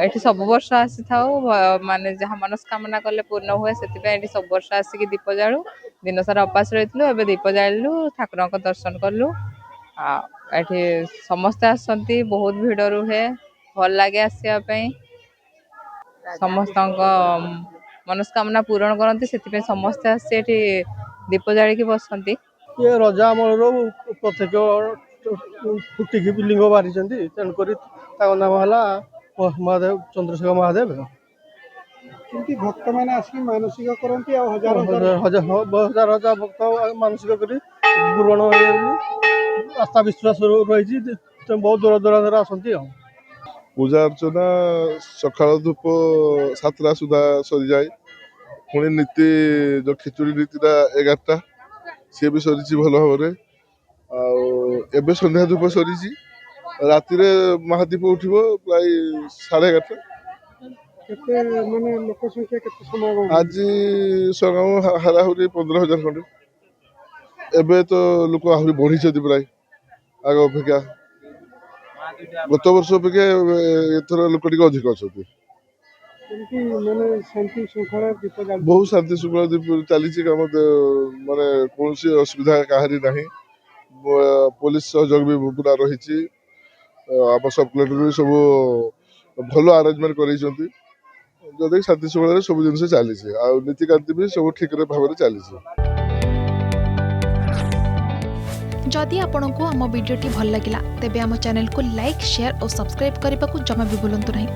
ଏଠି ସବୁ ବର୍ଷ ଆସିଥାଉ ମାନେ ଯାହା ମନସ୍କାମନା କଲେ ପୂର୍ଣ୍ଣ ହୁଏ ସେଥିପାଇଁ ଏଠି ସବୁ ବର୍ଷ ଆସିକି ଦୀପ ଜାଳୁ। ଦିନ ସାରା ଉପାସ ରହିଥିଲୁ ଏବେ ଦୀପ ଜାଳିଲୁ ଠାକୁରଙ୍କ ଦର୍ଶନ କଲୁ। ଆଉ ଏଠି ସମସ୍ତେ ଆସନ୍ତି ବହୁତ ଭିଡ଼ ରୁହେ ଭଲ ଲାଗେ ଆସିବା ପାଇଁ ସମସ୍ତଙ୍କ ମନସ୍କାମନା ପୂରଣ କରନ୍ତି ସେଥିପାଇଁ ସମସ୍ତେ ଆସି ଏଠି ଦୀପ ଜାଳିକି ବସନ୍ତି। ଇଏ ରଜା ଅମଳରୁ ପ୍ରତ୍ୟକ୍ଷ ଫୁଟିକି ଲିଙ୍ଗ ବାହାରିଛନ୍ତି ତେଣୁକରି ତାଙ୍କ ନାମ ହେଲା ମହାଦେବ ଚନ୍ଦ୍ରଶେଖର ମହାଦେବ। କେମିତି ଭକ୍ତମାନେ ଆସିକି ମାନସିକ କରନ୍ତି ଆଉ ହଜାର ହଜାର ଭକ୍ତ ମାନସିକ କରି ପୂରଣ ଆସ୍ଥା ବିଶ୍ୱାସ ରହିଛି ବହୁତ ଦୂର ଦୂରାନ୍ତର ଆସନ୍ତି ଆଉ। ପୂଜା ଅର୍ଚ୍ଚନା ସକାଳ ଧୂପ 7ଟା ସୁଦ୍ଧା ସରିଯାଏ। ପୁଣି ନୀତି ଯେଉଁ ଖିଚୁଡ଼ି ନୀତିଟା 11ଟା ସିଏ ବି ସରିଛି ଭଲ ଭାବରେ। ଆଉ ଏବେ ସନ୍ଧ୍ୟା ଧୂପ ସରିଛି ରାତିରେ ମହାଦୀପ ଉଠିବ ପ୍ରାୟ 11:30। କେତେ ମାନେ ଲୋକ ସଂଖ୍ୟା କେତେ ସମୟ ଆଜି ସକାଳୁ ହାରାହୁରି 15,000 ଖଣ୍ଡେ। ଏବେ ତ ଲୋକ ଆହୁରି ବଢ଼ିଛନ୍ତି ପ୍ରାୟ ଆଗ ଅପେକ୍ଷା। ଗତ ବର୍ଷ ଅପେକ୍ଷା ଏଥର ଲୋକ ଟିକେ ଅଧିକ ଅଛନ୍ତି। ମାନେ ଶାନ୍ତି ଶୃଙ୍ଖଳା ଦୀପ ବହୁତ ଶାନ୍ତି ଶୃଙ୍ଖଳା ଦୀପ ଚାଲିଛି କାମ ମାନେ କୌଣସି ଅସୁବିଧା କାହାରି ନାହିଁ। ପୋଲିସ ସହଯୋଗ ବି ପୁରା ରହିଛି। ଆମ ସବ୍ କଲେକ୍ଟର ବି ସବୁ ଭଲ ଆରେଞ୍ଜମେଣ୍ଟ କରେଇଛନ୍ତି ଯେଉଁଟାକି ଶାନ୍ତି ଶୃଙ୍ଖଳାରେ ସବୁ ଜିନିଷ ଚାଲିଛି ଆଉ ନୀତିକାନ୍ତି ବି ସବୁ ଠିକରେ ଭାବରେ ଚାଲିଛି। जदि आपंक आम भिडी भल लगा तेब आम चैनल को लाइक शेयर और सब्सक्राइब करने को जमा भी भूलु नहीं।